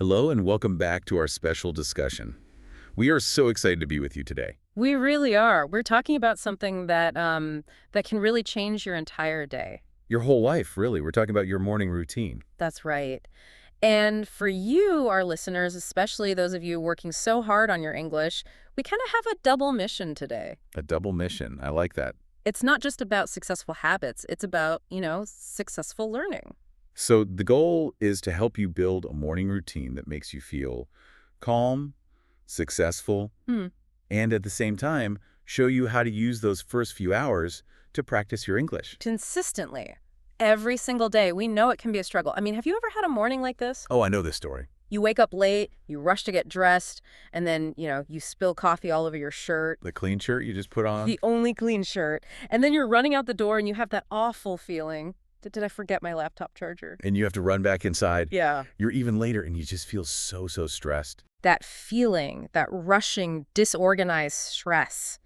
Hello and welcome back to our special discussion. We are so excited to be with you today. We really are. We're talking about something that can really change your entire day. Your whole life, really. We're talking about your morning routine. That's right. And for you, our listeners, especially those of you working so hard on your English, we kind of have a double mission today. A double mission. I like that. It's not just about successful habits. It's about, successful learning. So the goal is to help you build a morning routine that makes you feel calm, successful, and at the same time, show you how to use those first few hours to practice your English. Consistently. Every single day. We know it can be a struggle. I mean, have you ever had a morning like this? Oh, I know this story. You wake up late, you rush to get dressed, and then, you spill coffee all over your shirt. The clean shirt you just put on? The only clean shirt. And then you're running out the door and you have that awful feeling. Did I forget my laptop charger? And you have to run back inside. Yeah. You're even later and you just feel so stressed. That feeling, that rushing, disorganized stress.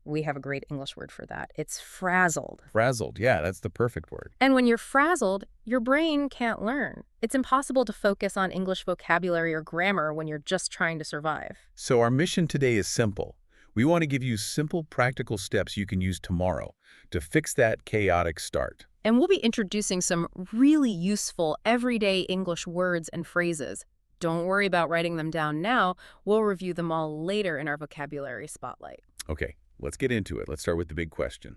We have a great English word for that. It's frazzled. Frazzled. Yeah, that's the perfect word. And when you're frazzled, your brain can't learn. It's impossible to focus on English vocabulary or grammar when you're just trying to survive. So our mission today is simple. We want to give you simple, practical steps you can use tomorrow to fix that chaotic start. And we'll be introducing some really useful everyday English words and phrases. Don't worry about writing them down now. We'll review them all later in our vocabulary spotlight. Okay, let's get into it. Let's start with the big question.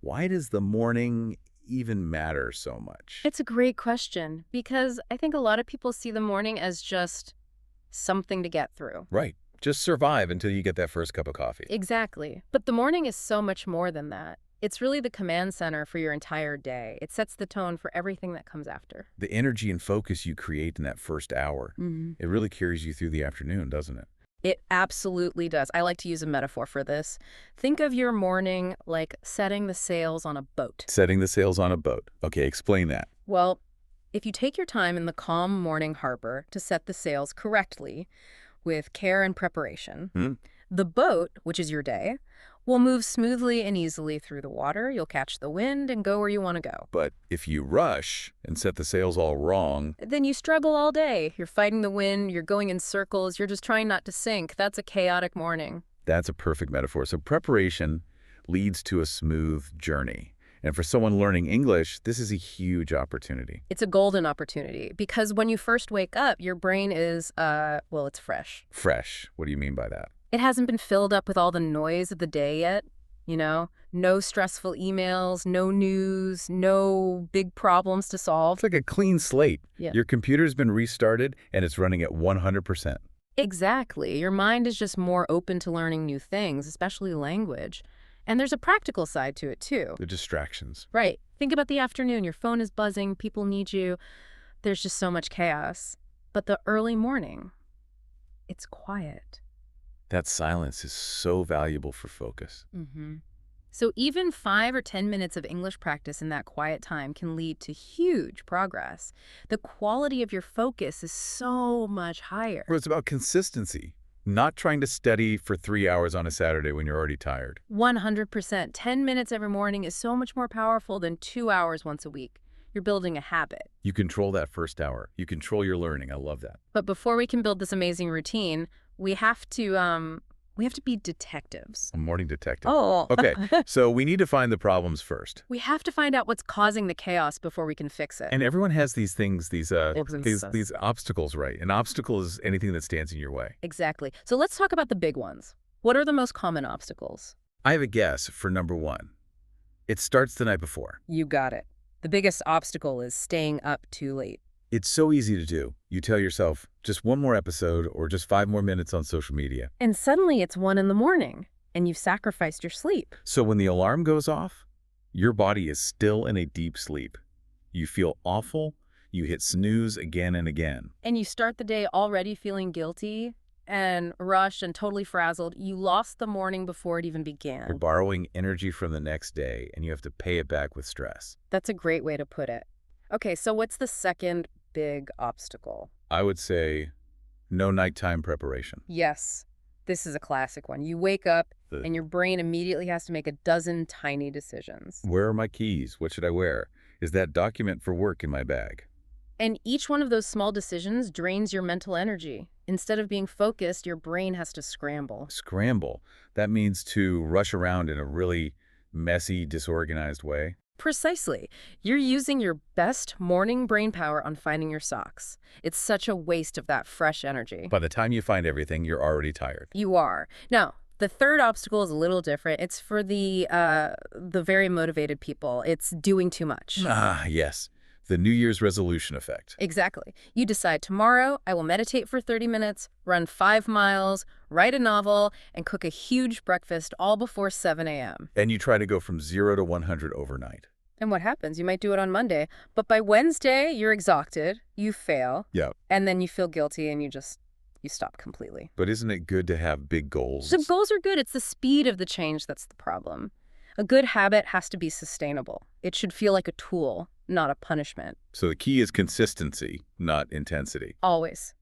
Why does the morning even matter so much? It's a great question because I think a lot of people see the morning as just something to get through. Right. Just survive until you get that first cup of coffee. Exactly. But the morning is so much more than that. It's really the command center for your entire day. It sets the tone for everything that comes after. The energy and focus you create in that first hour, it really carries you through the afternoon, doesn't it? It absolutely does. I like to use a metaphor for this. Think of your morning like setting the sails on a boat. Setting the sails on a boat. Okay, explain that. Well, if you take your time in the calm morning harbor to set the sails correctly, with care and preparation, the boat, which is your day, will move smoothly and easily through the water. You'll catch the wind and go where you want to go. But if you rush and set the sails all wrong, then you struggle all day. You're fighting the wind, you're going in circles, you're just trying not to sink. That's a chaotic morning. That's a perfect metaphor. So preparation leads to a smooth journey. And for someone learning English, this is a huge opportunity. It's a golden opportunity because when you first wake up, your brain is, it's fresh. Fresh. What do you mean by that? It hasn't been filled up with all the noise of the day yet, No stressful emails, no news, no big problems to solve. It's like a clean slate. Yeah. Your computer's been restarted and it's running at 100%. Exactly. Your mind is just more open to learning new things, especially language. And there's a practical side to it, too. The distractions. Right. Think about the afternoon. Your phone is buzzing. People need you. There's just so much chaos. But the early morning, it's quiet. That silence is so valuable for focus. So even 5 or 10 minutes of English practice in that quiet time can lead to huge progress. The quality of your focus is so much higher. Well, it's about consistency. Not trying to study for 3 hours on a Saturday when you're already tired. 100%. 10 minutes every morning is so much more powerful than 2 hours once a week. You're building a habit. You control that first hour. You control your learning. I love that. But before we can build this amazing routine, we have to be detectives. A morning detective. Oh. Okay, so we need to find the problems first. We have to find out what's causing the chaos before we can fix it. And everyone has these things, these obstacles, right? An obstacle is anything that stands in your way. Exactly. So let's talk about the big ones. What are the most common obstacles? I have a guess for number one. It starts the night before. You got it. The biggest obstacle is staying up too late. It's so easy to do. You tell yourself, just one more episode or just 5 more minutes on social media. And suddenly it's 1 a.m, and you've sacrificed your sleep. So when the alarm goes off, your body is still in a deep sleep. You feel awful. You hit snooze again and again. And you start the day already feeling guilty and rushed and totally frazzled. You lost the morning before it even began. You're borrowing energy from the next day, and you have to pay it back with stress. That's a great way to put it. Okay, so what's the second big obstacle? I would say no nighttime preparation. Yes, this is a classic one. You wake up and your brain immediately has to make a dozen tiny decisions. Where are my keys? What should I wear? Is that document for work in my bag? And each one of those small decisions drains your mental energy. Instead of being focused, your brain has to scramble. Scramble. That means to rush around in a really messy, disorganized way. Precisely. You're using your best morning brain power on finding your socks. It's such a waste of that fresh energy. By the time you find everything, you're already tired. You are. Now, the third obstacle is a little different. It's for the very motivated people. It's doing too much. Ah, yes. The New Year's resolution effect. Exactly. You decide tomorrow, I will meditate for 30 minutes, run 5 miles, write a novel, and cook a huge breakfast all before 7 a.m. And you try to go from 0 to 100 overnight. And what happens? You might do it on Monday, but by Wednesday, you're exhausted, you fail, Yeah. and then you feel guilty and you stop completely. But isn't it good to have big goals? So goals are good. It's the speed of the change that's the problem. A good habit has to be sustainable. It should feel like a tool, not a punishment. So the key is consistency, not intensity. Always.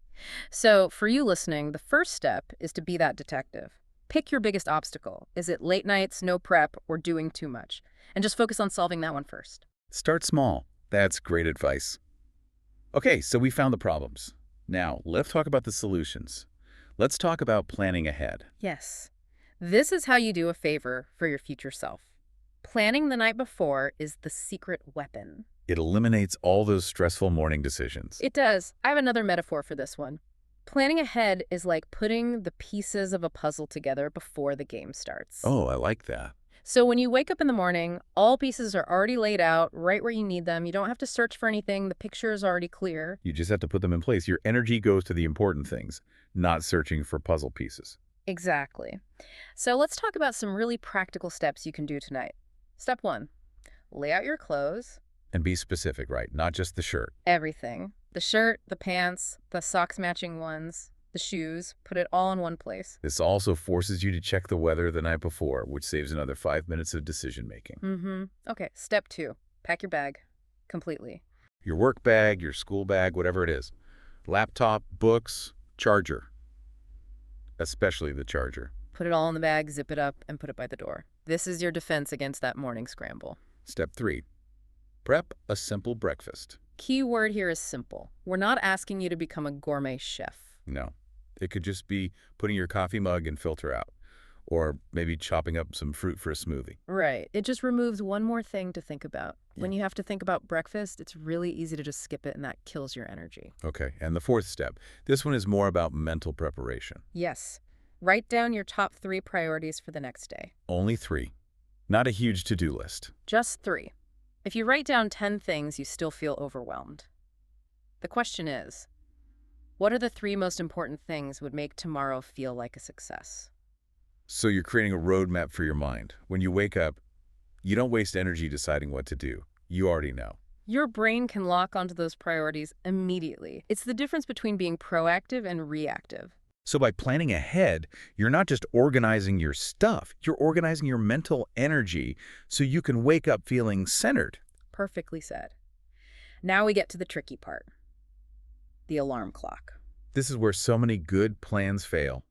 So for you listening, the first step is to be that detective. Pick your biggest obstacle. Is it late nights, no prep, or doing too much? And just focus on solving that one first. Start small. That's great advice. Okay, so we found the problems. Now, let's talk about the solutions. Let's talk about planning ahead. Yes. This is how you do a favor for your future self. Planning the night before is the secret weapon. It eliminates all those stressful morning decisions. It does. I have another metaphor for this one. Planning ahead is like putting the pieces of a puzzle together before the game starts. Oh, I like that. So when you wake up in the morning, all pieces are already laid out right where you need them. You don't have to search for anything. The picture is already clear. You just have to put them in place. Your energy goes to the important things, not searching for puzzle pieces. Exactly. So let's talk about some really practical steps you can do tonight. Step 1, lay out your clothes. And be specific, right? Not just the shirt. Everything. The shirt, the pants, the socks matching ones, the shoes. Put it all in one place. This also forces you to check the weather the night before, which saves another 5 minutes of decision-making. Okay, step 2, pack your bag completely. Your work bag, your school bag, whatever it is. Laptop, books, charger. Especially the charger. Put it all in the bag, zip it up, and put it by the door. This is your defense against that morning scramble. Step 3. Prep a simple breakfast. Key word here is simple. We're not asking you to become a gourmet chef. No. It could just be putting your coffee mug and filter out. Or maybe chopping up some fruit for a smoothie. Right. It just removes one more thing to think about. Yeah. When you have to think about breakfast, it's really easy to just skip it, and that kills your energy. Okay, and the 4th step. This one is more about mental preparation. Yes. Write down your top 3 priorities for the next day. Only 3. Not a huge to-do list. Just 3. If you write down 10 things, you still feel overwhelmed. The question is, what are the 3 most important things would make tomorrow feel like a success? So you're creating a roadmap for your mind. When you wake up, you don't waste energy deciding what to do. You already know. Your brain can lock onto those priorities immediately. It's the difference between being proactive and reactive. So by planning ahead, you're not just organizing your stuff, you're organizing your mental energy so you can wake up feeling centered. Perfectly said. Now we get to the tricky part. The alarm clock. This is where so many good plans fail.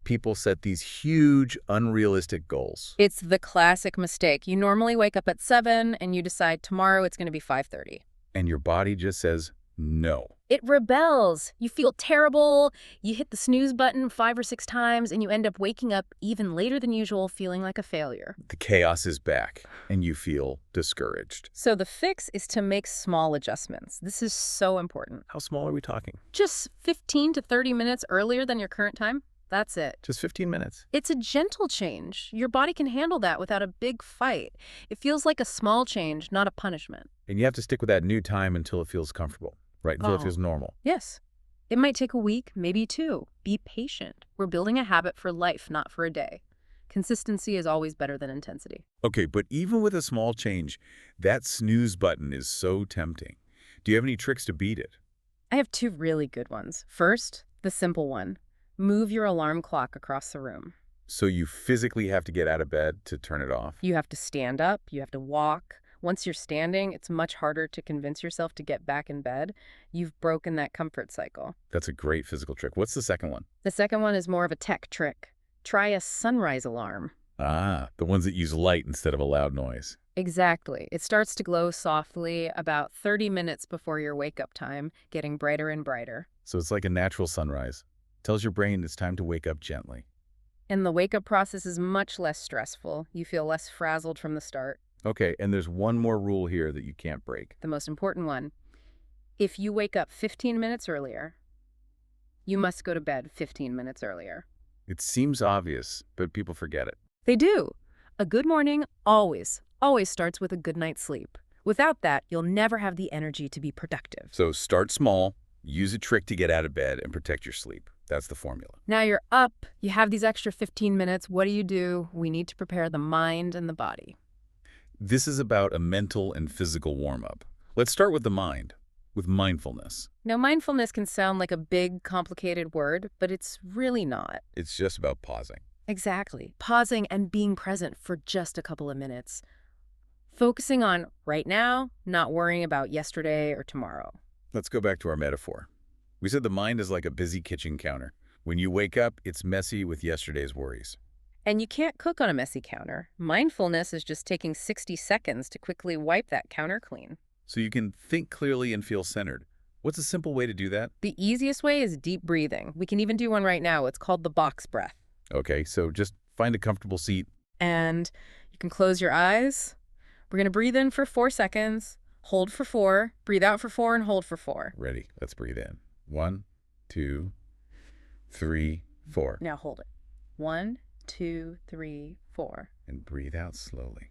People set these huge, unrealistic goals. It's the classic mistake. You normally wake up at 7 and you decide tomorrow it's going to be 5:30. And your body just says no. It rebels. You feel terrible. You hit the snooze button 5 or 6 times and you end up waking up even later than usual feeling like a failure. The chaos is back and you feel discouraged. So the fix is to make small adjustments. This is so important. How small are we talking? Just 15 to 30 minutes earlier than your current time. That's it. Just 15 minutes. It's a gentle change. Your body can handle that without a big fight. It feels like a small change, not a punishment. And you have to stick with that new time until it feels comfortable, right? Until it Oh. feels normal. Yes. It might take a week, maybe 2. Be patient. We're building a habit for life, not for a day. Consistency is always better than intensity. Okay, but even with a small change, that snooze button is so tempting. Do you have any tricks to beat it? I have 2 really good ones. First, the simple one. Move your alarm clock across the room. So you physically have to get out of bed to turn it off? You have to stand up. You have to walk. Once you're standing, it's much harder to convince yourself to get back in bed. You've broken that comfort cycle. That's a great physical trick. What's the second one? The second one is more of a tech trick. Try a sunrise alarm. Ah, the ones that use light instead of a loud noise. Exactly. It starts to glow softly about 30 minutes before your wake-up time, getting brighter and brighter. So it's like a natural sunrise. Tells your brain it's time to wake up gently. And the wake-up process is much less stressful. You feel less frazzled from the start. Okay, and there's one more rule here that you can't break. The most important one. If you wake up 15 minutes earlier, you must go to bed 15 minutes earlier. It seems obvious, but people forget it. They do. A good morning always starts with a good night's sleep. Without that, you'll never have the energy to be productive. So start small, use a trick to get out of bed, and protect your sleep. That's the formula. Now you're up, you have these extra 15 minutes. What do? We need to prepare the mind and the body. This is about a mental and physical warm-up. Let's start with the mind, with mindfulness. Now, mindfulness can sound like a big, complicated word, but it's really not. It's just about pausing. Exactly. Pausing and being present for just a couple of minutes. Focusing on right now, not worrying about yesterday or tomorrow. Let's go back to our metaphor. We said the mind is like a busy kitchen counter. When you wake up, it's messy with yesterday's worries. And you can't cook on a messy counter. Mindfulness is just taking 60 seconds to quickly wipe that counter clean. So you can think clearly and feel centered. What's a simple way to do that? The easiest way is deep breathing. We can even do one right now. It's called the box breath. Okay, so just find a comfortable seat. And you can close your eyes. We're going to breathe in for 4 seconds, hold for 4, breathe out for 4, and hold for 4. Ready. Let's breathe in. 1, 2, 3, 4. Now hold it. 1, 2, 3, 4. And breathe out slowly.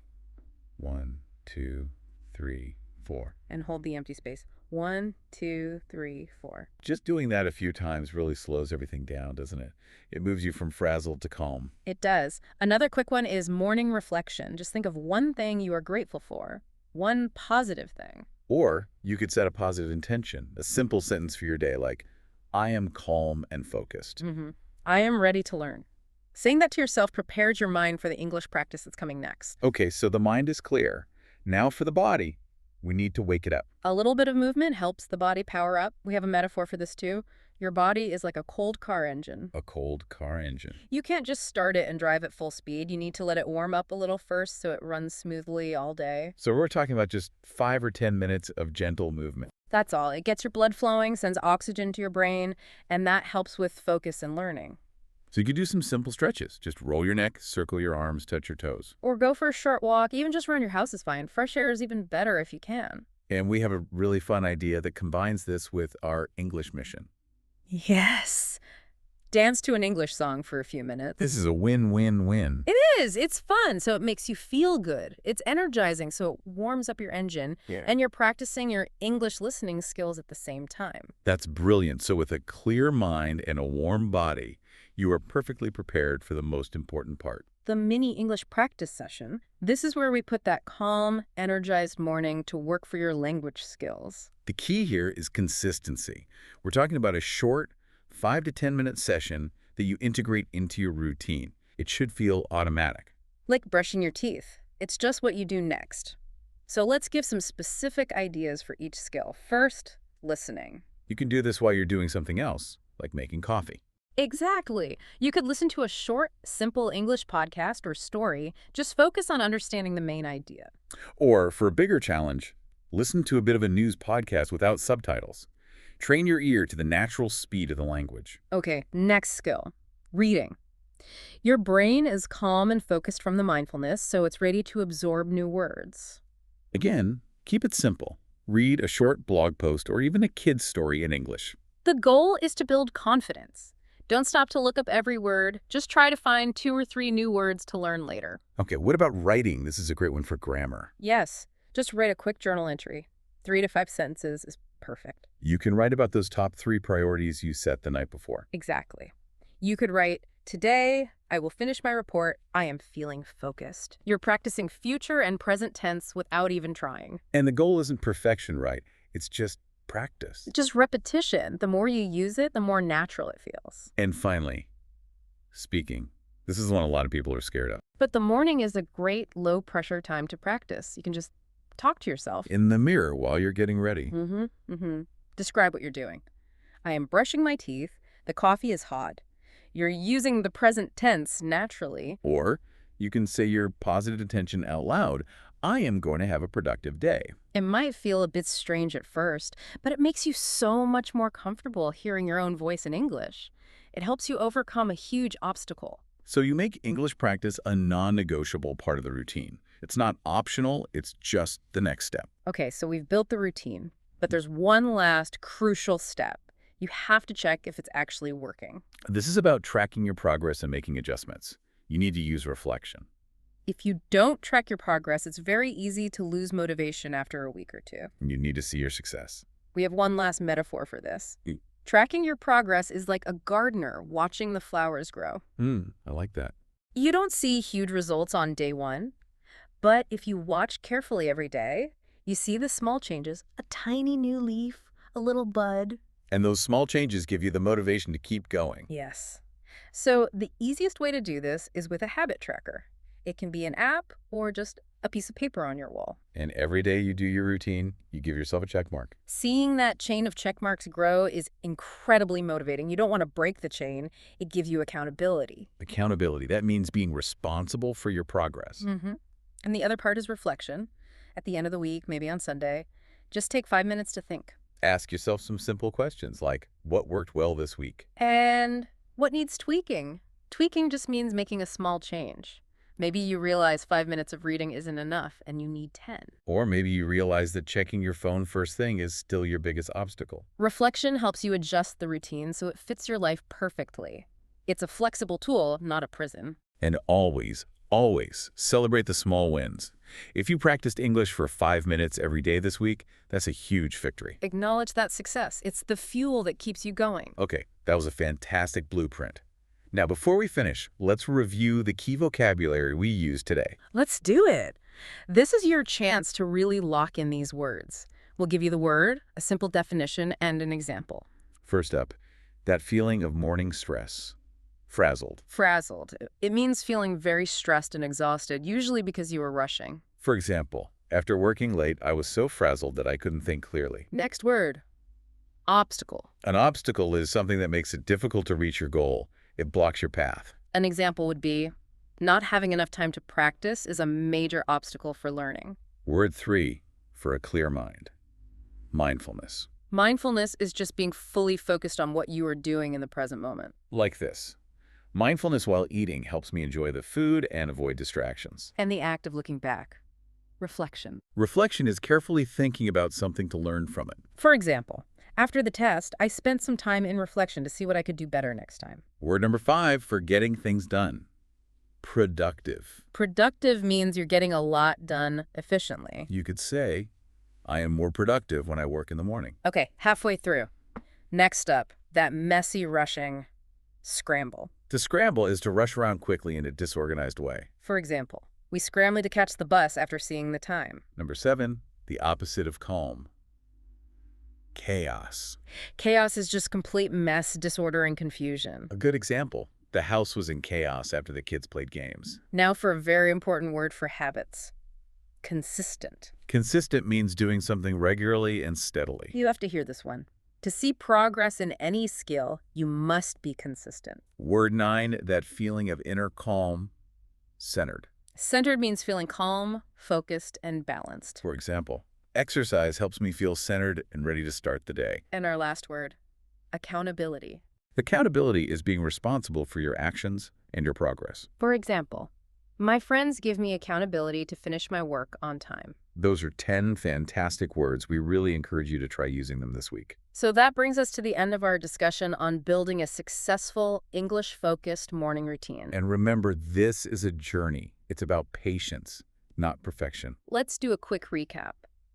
1, 2, 3, 4. And hold the empty space. 1, 2, 3, 4. Just doing that a few times really slows everything down, doesn't it? It moves you from frazzled to calm. It does. Another quick one is morning reflection. Just think of one thing you are grateful for. One positive thing. Or you could set a positive intention, a simple sentence for your day like, I am calm and focused. I am ready to learn. Saying that to yourself prepares your mind for the English practice that's coming next. Okay, so the mind is clear. Now for the body, we need to wake it up. A little bit of movement helps the body power up. We have a metaphor for this too. Your body is like a cold car engine. A cold car engine. You can't just start it and drive at full speed. You need to let it warm up a little first so it runs smoothly all day. So we're talking about just 5 or 10 minutes of gentle movement. That's all. It gets your blood flowing, sends oxygen to your brain, and that helps with focus and learning. So you could do some simple stretches. Just roll your neck, circle your arms, touch your toes. Or go for a short walk. Even just around your house is fine. Fresh air is even better if you can. And we have a really fun idea that combines this with our English mission. Yes. Dance to an English song for a few minutes. This is a win-win-win. It is. It's fun, so it makes you feel good. It's energizing, so it warms up your engine. Yeah. And you're practicing your English listening skills at the same time. That's brilliant. So with a clear mind and a warm body, you are perfectly prepared for the most important part. The mini English practice session. This is where we put that calm, energized morning to work for your language skills. The key here is consistency. We're talking about a short, 5 to 10 minute session that you integrate into your routine. It should feel automatic. Like brushing your teeth. It's just what you do next. So let's give some specific ideas for each skill. First, listening. You can do this while you're doing something else, like making coffee. Exactly. You could listen to a short, simple English podcast or story. Just focus on understanding the main idea. Or, for a bigger challenge, listen to a bit of a news podcast without subtitles. Train your ear to the natural speed of the language. Okay, next skill. Reading. Your brain is calm and focused from the mindfulness, so it's ready to absorb new words. Again, keep it simple. Read a short blog post or even a kid's story in English. The goal is to build confidence. Don't stop to look up every word. Just try to find 2 or 3 new words to learn later. Okay, what about writing? This is a great one for grammar. Yes, just write a quick journal entry. 3 to 5 sentences is perfect. You can write about those top 3 priorities you set the night before. Exactly. You could write, today, I will finish my report. I am feeling focused. You're practicing future and present tense without even trying. And the goal isn't perfection, right? It's just practice. Just repetition. The more you use it, the more natural it feels. And finally, speaking. This is one a lot of people are scared of. But the morning is a great low-pressure time to practice. You can just talk to yourself. In the mirror while you're getting ready. Describe what you're doing. I am brushing my teeth. The coffee is hot. You're using the present tense naturally. Or you can say your positive intention out loud. I am going to have a productive day. It might feel a bit strange at first, but it makes you so much more comfortable hearing your own voice in English. It helps you overcome a huge obstacle. So you make English practice a non-negotiable part of the routine. It's not optional, it's just the next step. Okay, so we've built the routine, but there's one last crucial step. You have to check if it's actually working. This is about tracking your progress and making adjustments. You need to use reflection. If you don't track your progress, it's very easy to lose motivation after a week or two. You need to see your success. We have one last metaphor for this. Tracking your progress is like a gardener watching the flowers grow. I like that. You don't see huge results on day one, but if you watch carefully every day, you see the small changes, a tiny new leaf, a little bud. And those small changes give you the motivation to keep going. Yes. So the easiest way to do this is with a habit tracker. It can be an app or just a piece of paper on your wall. And every day you do your routine, you give yourself a check mark. Seeing that chain of check marks grow is incredibly motivating. You don't want to break the chain. It gives you accountability. Accountability, that means being responsible for your progress. And the other part is reflection. At the end of the week, maybe on Sunday, just take 5 minutes to think. Ask yourself some simple questions like, what worked well this week? And what needs tweaking? Tweaking just means making a small change. Maybe you realize 5 minutes of reading isn't enough and you need 10. Or maybe you realize that checking your phone first thing is still your biggest obstacle. Reflection helps you adjust the routine so it fits your life perfectly. It's a flexible tool, not a prison. And always, always celebrate the small wins. If you practiced English for 5 minutes every day this week, that's a huge victory. Acknowledge that success. It's the fuel that keeps you going. Okay, that was a fantastic blueprint. Now, before we finish, let's review the key vocabulary we used today. Let's do it. This is your chance to really lock in these words. We'll give you the word, a simple definition, and an example. First up, that feeling of morning stress. Frazzled. Frazzled. It means feeling very stressed and exhausted, usually because you were rushing. For example, after working late, I was so frazzled that I couldn't think clearly. Next word, obstacle. An obstacle is something that makes it difficult to reach your goal. It blocks your path. An example would be, not having enough time to practice is a major obstacle for learning. Word 3, for a clear mind. Mindfulness. Mindfulness is just being fully focused on what you are doing in the present moment. Like this. Mindfulness while eating helps me enjoy the food and avoid distractions. And the act of looking back. Reflection. Reflection is carefully thinking about something to learn from it. For example, after the test, I spent some time in reflection to see what I could do better next time. Word number 5, for getting things done. Productive. Productive means you're getting a lot done efficiently. You could say, I am more productive when I work in the morning. Okay, halfway through. Next up, that messy rushing scramble. To scramble is to rush around quickly in a disorganized way. For example, we scrambled to catch the bus after seeing the time. Number 7, the opposite of calm. Chaos. Chaos is just complete mess, disorder, and confusion. A good example. The house was in chaos after the kids played games. Now for a very important word for habits. Consistent. Consistent means doing something regularly and steadily. You have to hear this one. To see progress in any skill, you must be consistent. Word 9, that feeling of inner calm. Centered. Centered means feeling calm, focused, and balanced. For example, exercise helps me feel centered and ready to start the day. And our last word, accountability. Accountability is being responsible for your actions and your progress. For example, my friends give me accountability to finish my work on time. Those are 10 fantastic words. We really encourage you to try using them this week. So that brings us to the end of our discussion on building a successful English-focused morning routine. And remember, this is a journey. It's about patience, not perfection. Let's do a quick recap.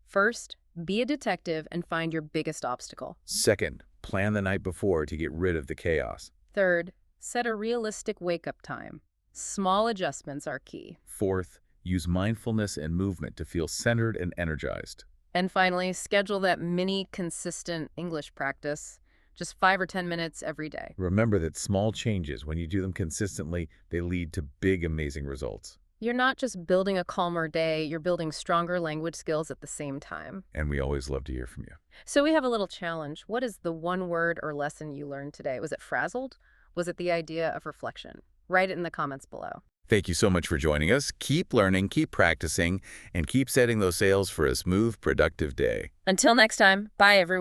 First, be a detective and find your biggest obstacle. Second, plan the night before to get rid of the chaos. Third, set a realistic wake-up time. Small adjustments are key. Fourth, use mindfulness and movement to feel centered and energized. And finally, schedule that mini, consistent English practice, just 5 or 10 minutes every day. Remember that small changes, when you do them consistently, they lead to big, amazing results. You're not just building a calmer day, you're building stronger language skills at the same time. And we always love to hear from you. So we have a little challenge. What is the one word or lesson you learned today? Was it frazzled? Was it the idea of reflection? Write it in the comments below. Thank you so much for joining us. Keep learning, keep practicing, and keep setting those sails for a smooth, productive day. Until next time, bye everyone.